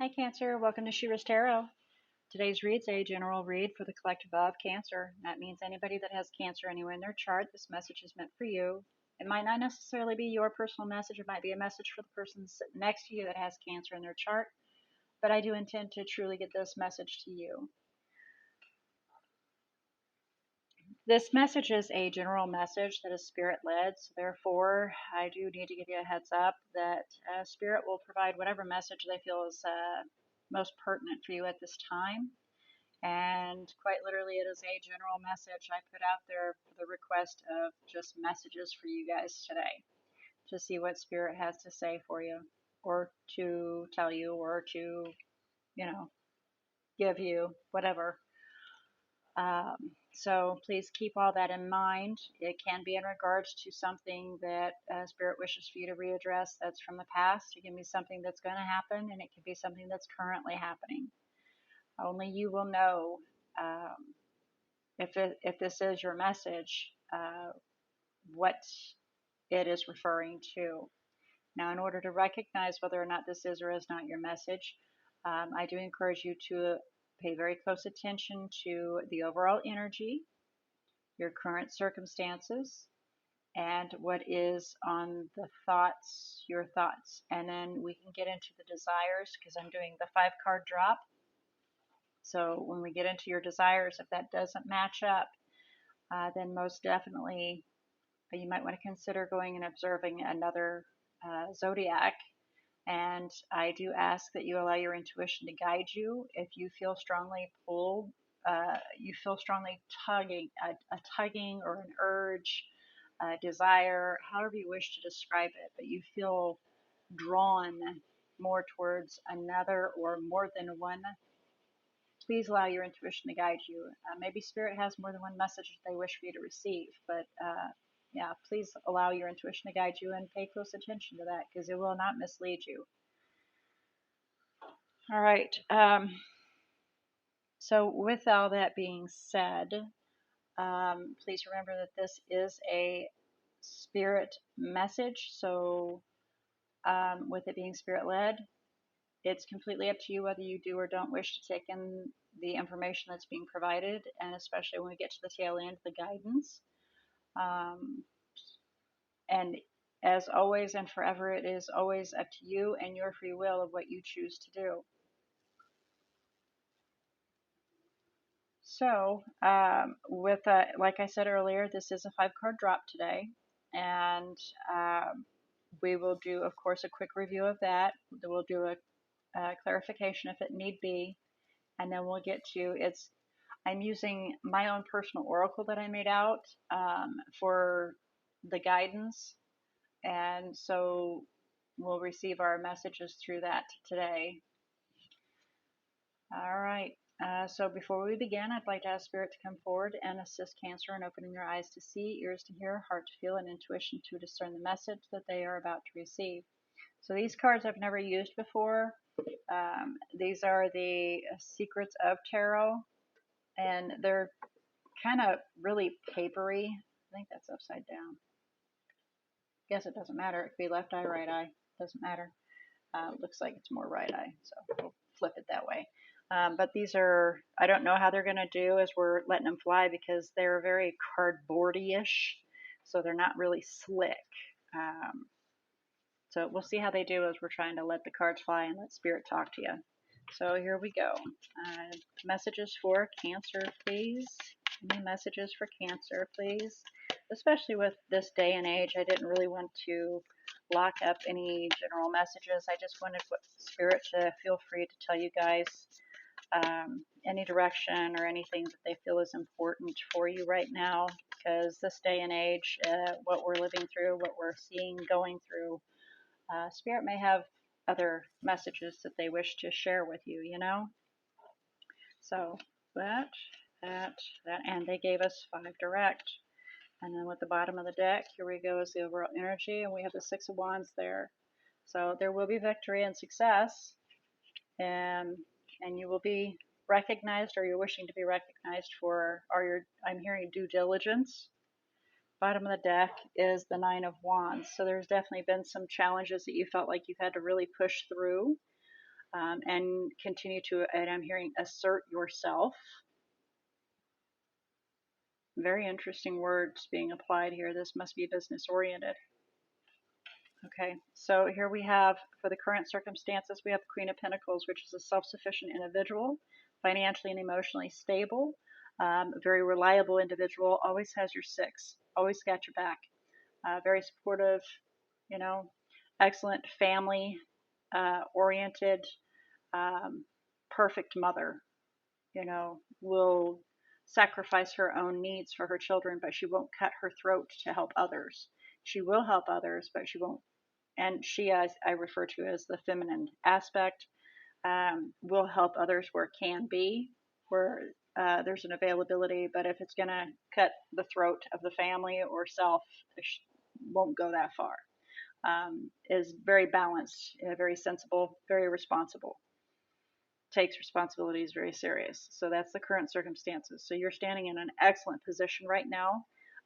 Hi Cancer, welcome to She-ruhz Tarot. Today's read's a general read for the collective of Cancer. That means anybody that has Cancer anywhere in their chart, this message is meant for you. It might not necessarily be your personal message, it might be a message for the person sitting next to you that has Cancer in their chart, but I do intend to truly get this message to you. This message is a general message that is spirit-led, so therefore I do need to give you a heads up that Spirit will provide whatever message they feel is most pertinent for you at this time. And quite literally, it is a general message I put out there for the request of just messages for you guys today to see what Spirit has to say for you, or to tell you, or to, give you, whatever. So please keep all that in mind. It can be in regards to something that Spirit wishes for you to readdress that's from the past. It can be something that's going to happen, and it can be something that's currently happening. Only you will know if this is your message, what it is referring to. Now, in order to recognize whether or not this is or is not your message, I do encourage you to pay very close attention to the overall energy, your current circumstances, and what is on the thoughts, your thoughts. And then we can get into the desires because I'm doing the 5-card drop. So when we get into your desires, if that doesn't match up, then most definitely you might want to consider going and observing another zodiac. And I do ask that you allow your intuition to guide you. If you feel strongly pulled, you feel strongly tugging, a tugging or an urge, a desire, however you wish to describe it, but you feel drawn more towards another or more than one, please allow your intuition to guide you. Maybe Spirit has more than one message that they wish for you to receive, but yeah, please allow your intuition to guide you and pay close attention to that because it will not mislead you. All right. So with all that being said, please remember that this is a spirit message. So with it being spirit led, it's completely up to you whether you do or don't wish to take in the information that's being provided, and especially when we get to the tail end, the guidance. And as always and forever, it is always up to you and your free will of what you choose to do. So, like I said earlier, this is a 5-card drop today, and we will do, of course, a quick review of that. We'll do a clarification if it need be, and then we'll get to it's. I'm using my own personal oracle that I made out for the guidance, and so we'll receive our messages through that today. All right. So before we begin, I'd like to ask Spirit to come forward and assist Cancer in opening their eyes to see, ears to hear, heart to feel, and intuition to discern the message that they are about to receive. So these cards I've never used before. These are the Secrets of Tarot, and they're kind of really papery. I think that's upside down. Guess it doesn't matter. It could be left eye, right eye. Doesn't matter. Looks like it's more right eye, so we'll flip it that way. But these are, I don't know how they're going to do as we're letting them fly because they're very cardboardy-ish, so they're not really slick. So we'll see how they do as we're trying to let the cards fly and let Spirit talk to you. So here we go. Messages for Cancer, please. Any messages for Cancer, please? Especially with this day and age, I didn't really want to lock up any general messages. I just wanted Spirit to feel free to tell you guys any direction or anything that they feel is important for you right now, because this day and age, what we're living through, what we're seeing, going through, Spirit may have other messages that they wish to share with you, you know? So that, and they gave us 5 direct. And then with the bottom of the deck, here we go, is the overall energy, and we have the 6 of Wands there. So there will be victory and success, and you will be recognized, or you're wishing to be recognized for, I'm hearing due diligence. Bottom of the deck is the 9 of Wands. So there's definitely been some challenges that you felt like you've had to really push through. and continue to, and I'm hearing assert yourself. Very interesting words being applied here. This must be business oriented. Okay, so here we have, for the current circumstances, we have Queen of Pentacles, which is a self-sufficient individual, financially and emotionally stable, very reliable individual, always has your six, always got your back, very supportive, you know, excellent family oriented, perfect mother, you know, will sacrifice her own needs for her children, but she won't cut her throat to help others. She will help others, but she won't. And she, as I refer to as the feminine aspect, will help others where it can be, where there's an availability. But if it's going to cut the throat of the family or self, it won't go that far. Is very balanced, very sensible, very responsible. Takes responsibilities very serious. So that's the current circumstances. So you're standing in an excellent position right now.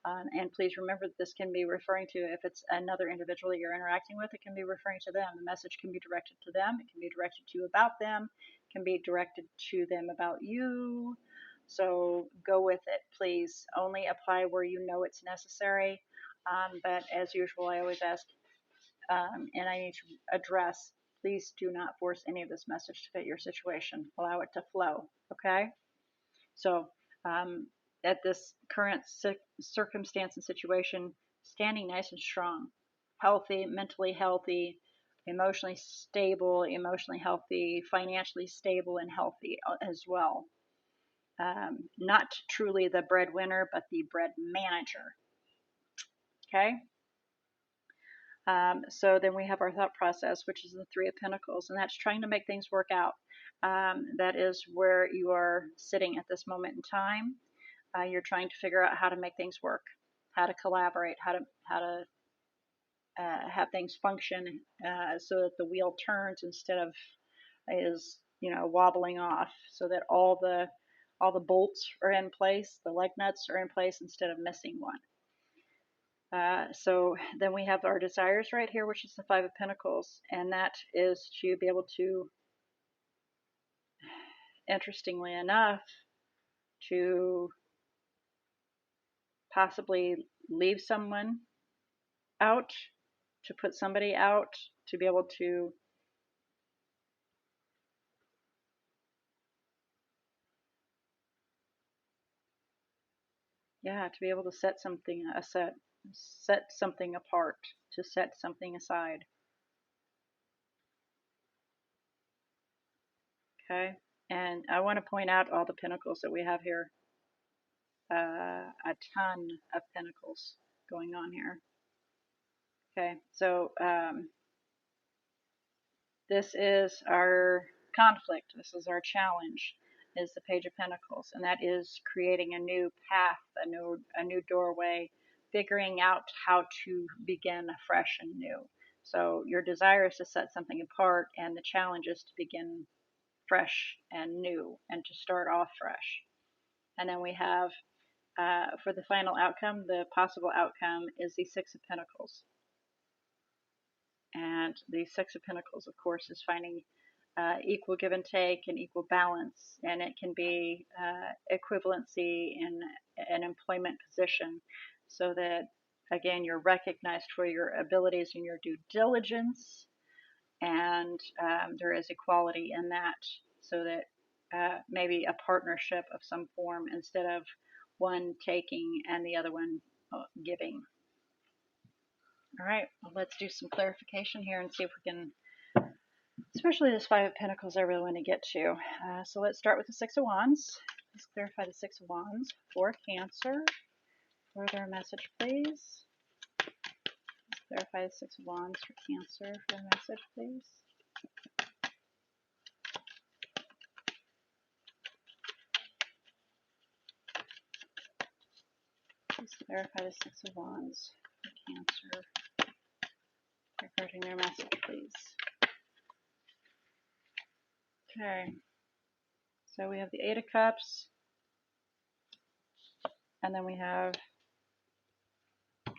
And please remember that this can be referring to, if it's another individual that you're interacting with, it can be referring to them. The message can be directed to them. It can be directed to you about them. It can be directed to them about you. So go with it, please. Only apply where you know it's necessary. But as usual, I always ask, and I need to address, please do not force any of this message to fit your situation. Allow it to flow, okay? So at this current circumstance and situation, standing nice and strong, healthy, mentally healthy, emotionally stable, emotionally healthy, financially stable and healthy as well. Not truly the breadwinner, but the bread manager, okay? So then we have our thought process, which is the Three of Pentacles, and that's trying to make things work out. That is where you are sitting at this moment in time. You're trying to figure out how to make things work, how to collaborate, how to have things function so that the wheel turns instead of is wobbling off, so that all the bolts are in place, the leg nuts are in place instead of missing one. So then we have our desires right here, which is the Five of Pentacles, and that is to be able to, interestingly enough, to possibly leave someone out, to put somebody out, to be able to be able to set something set something apart, to set something aside. Okay, and I want to point out all the pentacles that we have here. A ton of pentacles going on here. Okay, so this is our conflict. This is our challenge. Is the Page of Pentacles, and that is creating a new path, a new doorway, figuring out how to begin fresh and new. So your desire is to set something apart, and the challenge is to begin fresh and new, and to start off fresh. And then we have, for the final outcome, the possible outcome is the Six of Pentacles. And the Six of Pentacles, of course, is finding equal give and take and equal balance, and it can be equivalency in an employment position, so that again you're recognized for your abilities and your due diligence, and there is equality in that, so that maybe a partnership of some form instead of one taking and the other one giving. All right, well, let's do some clarification here and see if we can, especially this Five of Pentacles, I really want to get to. So let's start with the Six of Wands. Let's clarify the Six of Wands for Cancer. Further message, please. Let's clarify the Six of Wands for Cancer. For a message, please. Please clarify the Six of Wands for Cancer regarding their message, please. Okay. So we have the Eight of Cups, and then we have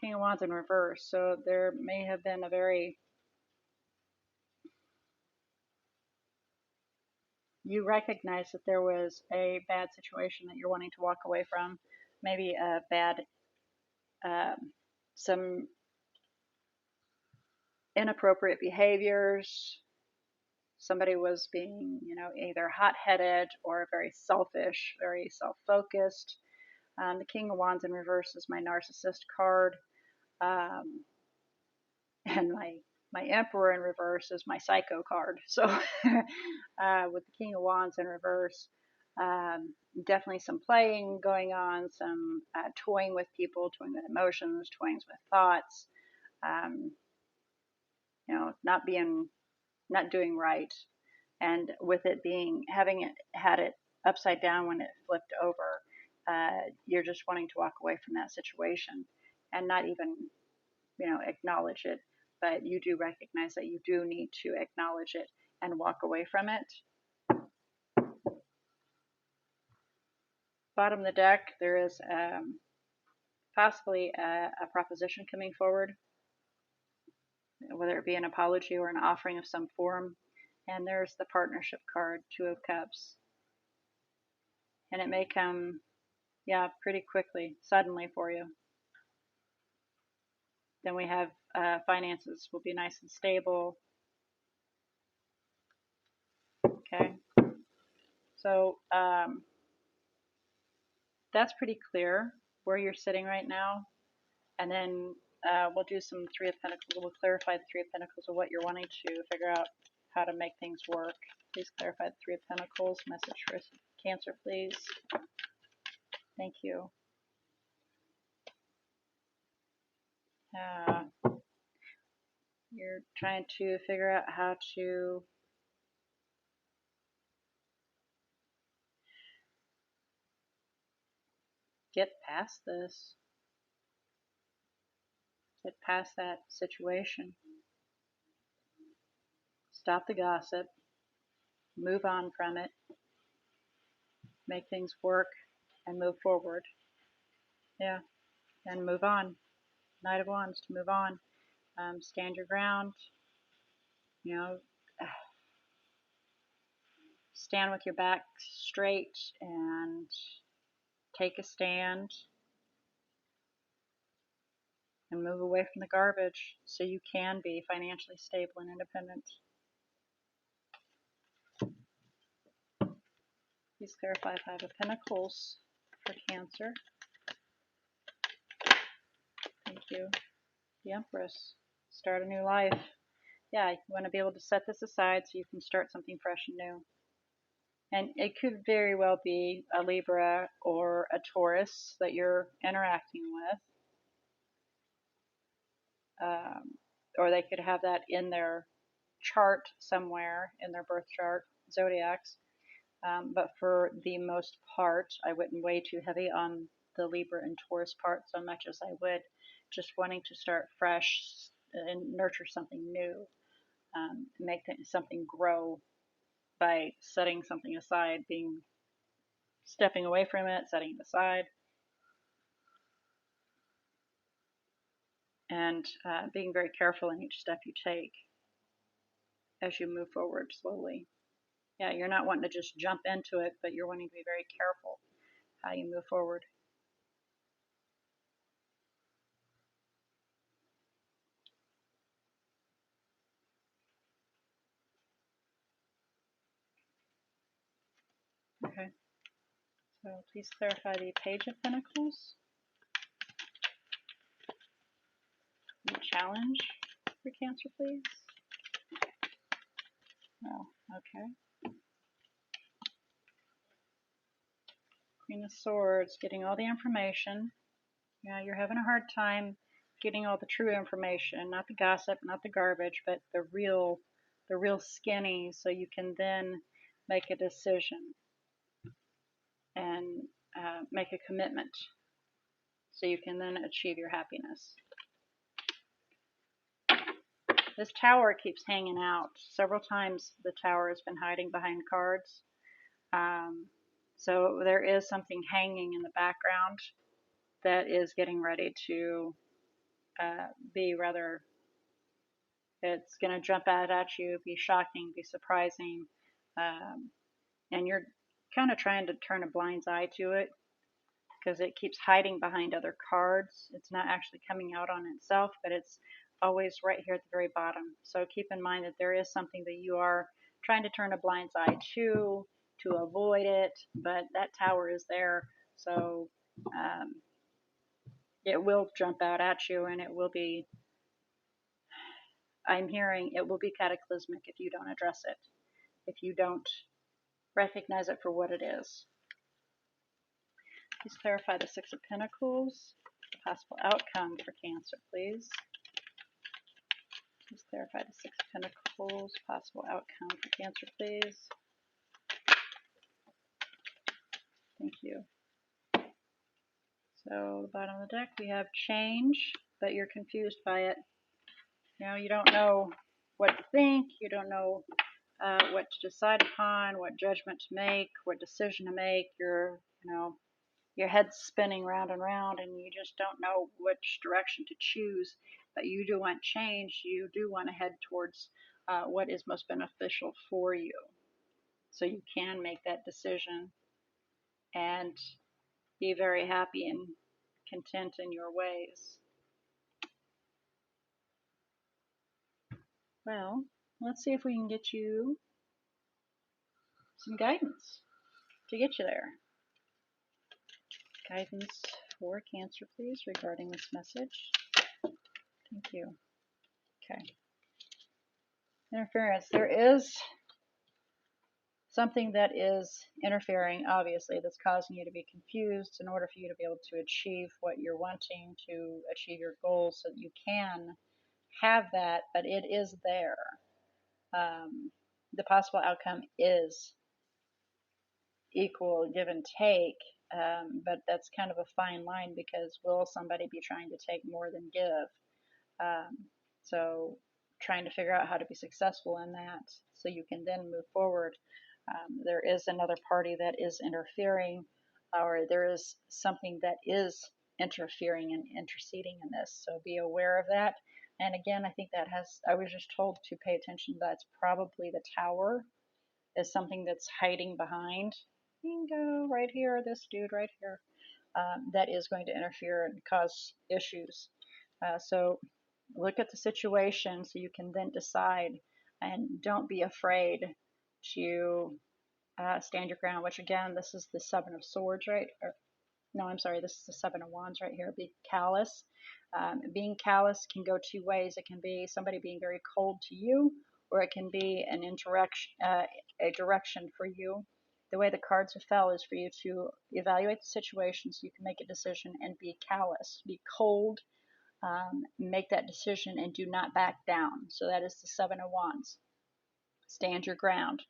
King of Wands in reverse. So there may have been a very you recognize that there was a bad situation that you're wanting to walk away from, maybe a bad, some inappropriate behaviors. Somebody was being, either hot-headed or very selfish, very self-focused. The King of Wands in reverse is my narcissist card. Um, and my Emperor in reverse is my Psycho card. So with the King of Wands in reverse, definitely some playing going on, some toying with people, toying with emotions, toying with thoughts. Um, not doing right, and with it being having it had it upside down when it flipped over, you're just wanting to walk away from that situation and not even acknowledge it, but you do recognize that you do need to acknowledge it and walk away from it. Bottom of the deck, there is possibly a proposition coming forward, whether it be an apology or an offering of some form. And there's the partnership card, Two of Cups. And it may come, pretty quickly, suddenly for you. Then we have finances will be nice and stable. Okay. So that's pretty clear where you're sitting right now. And then we'll do some Three of Pentacles. We'll clarify the Three of Pentacles of what you're wanting to figure out how to make things work. Please clarify the Three of Pentacles. Message for Cancer, please. Thank you. You're trying to figure out how to get past this. Get past that situation. Stop the gossip. Move on from it. Make things work and move forward. Yeah, and move on. Knight of Wands, to move on. Stand your ground. Stand with your back straight and take a stand and move away from the garbage so you can be financially stable and independent. Please clarify Five of Pentacles for Cancer. Thank you. The Empress. Start a new life. Yeah, you want to be able to set this aside so you can start something fresh and new. And it could very well be a Libra or a Taurus that you're interacting with. Or they could have that in their chart somewhere, in their birth chart, zodiacs. But for the most part, I wouldn't weigh too heavy on the Libra and Taurus part so much as I would just wanting to start fresh and nurture something new, make something grow by setting something aside, stepping away from it, setting it aside, and being very careful in each step you take as you move forward slowly. Yeah, you're not wanting to just jump into it, but you're wanting to be very careful how you move forward. Okay, so please clarify the Page of Pentacles. The challenge for Cancer, please. Oh, okay. Queen of Swords, getting all the information. Yeah, you're having a hard time getting all the true information, not the gossip, not the garbage, but the real skinny, so you can then make a decision and make a commitment, so you can then achieve your happiness. This Tower keeps hanging out. Several times the Tower has been hiding behind cards. So there is something hanging in the background that is getting ready to be rather, it's going to jump out at you, be shocking, be surprising. and you're kind of trying to turn a blind eye to it because it keeps hiding behind other cards. It's not actually coming out on itself, but it's always right here at the very bottom. So keep in mind that there is something that you are trying to turn a blind eye to avoid it, but that tower is there. So it will jump out at you, and it will be, I'm hearing, it will be cataclysmic if you don't address it, if you don't recognize it for what it is. Please clarify the Six of Pentacles. Possible outcome for Cancer, please. Please clarify the Six of Pentacles. Possible outcome for Cancer, please. Thank you. So, the bottom of the deck, we have change, but you're confused by it. You know, you don't know what to think. You don't know what to decide upon, what judgment to make, what decision to make. Your head's spinning round and round, and you just don't know which direction to choose. But you do want change. You do want to head towards what is most beneficial for you, so you can make that decision and be very happy and content in your ways. Well, let's see if we can get you some guidance to get you there. Guidance for Cancer, please, regarding this message. Thank you. Okay. Interference. There is something that is interfering, obviously, that's causing you to be confused in order for you to be able to achieve what you're wanting, to achieve your goals, so that you can have that, but it is there. The possible outcome is equal give and take, but that's kind of a fine line, because will somebody be trying to take more than give? So trying to figure out how to be successful in that so you can then move forward. There is another party that is interfering, or there is something that is interfering and interceding in this. So be aware of that. And again, I think I was just told to pay attention. That's probably the Tower is something that's hiding behind. Bingo, right here, this dude right here, that is going to interfere and cause issues. So look at the situation so you can then decide, and don't be afraid to stand your ground, which again, this is the Seven of Swords, right? No, I'm sorry, this is the Seven of Wands right here. Be callous. Being callous can go two ways. It can be somebody being very cold to you, or it can be an interaction, a direction for you. The way the cards have fell is for you to evaluate the situation so you can make a decision and be callous, be cold, make that decision and do not back down. So that is the Seven of Wands. Stand your ground.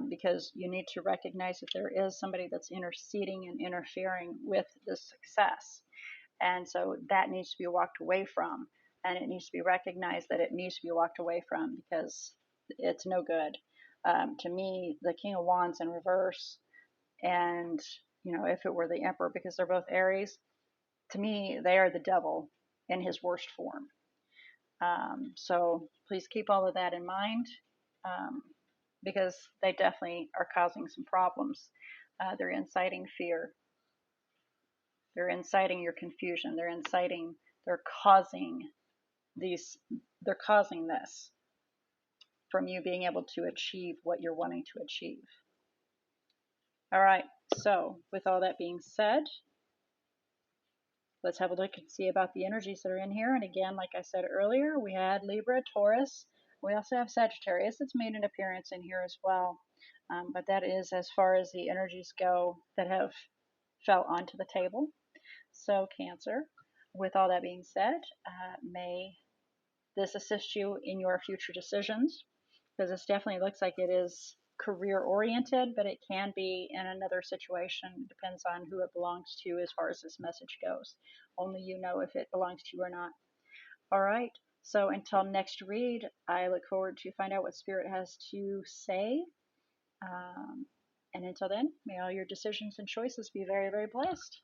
Because you need to recognize that there is somebody that's interceding and interfering with the success. And so that needs to be walked away from, and it needs to be recognized that it needs to be walked away from, because it's no good. To me, the King of Wands in reverse, and if it were the Emperor, because they're both Aries, to me, they are the devil in his worst form. So please keep all of that in mind. Because they definitely are causing some problems. They're inciting fear. They're inciting your confusion. They're causing this from you being able to achieve what you're wanting to achieve. All right, so with all that being said, let's have a look and see about the energies that are in here. And again, like I said earlier, we had Libra, Taurus. We also have Sagittarius that's made an appearance in here as well. But that is as far as the energies go that have fell onto the table. So Cancer, with all that being said, may this assist you in your future decisions, because this definitely looks like it is career oriented, but it can be in another situation. It depends on who it belongs to as far as this message goes. Only you know if it belongs to you or not. All right. So until next read, I look forward to find out what Spirit has to say. And until then, may all your decisions and choices be very, very blessed.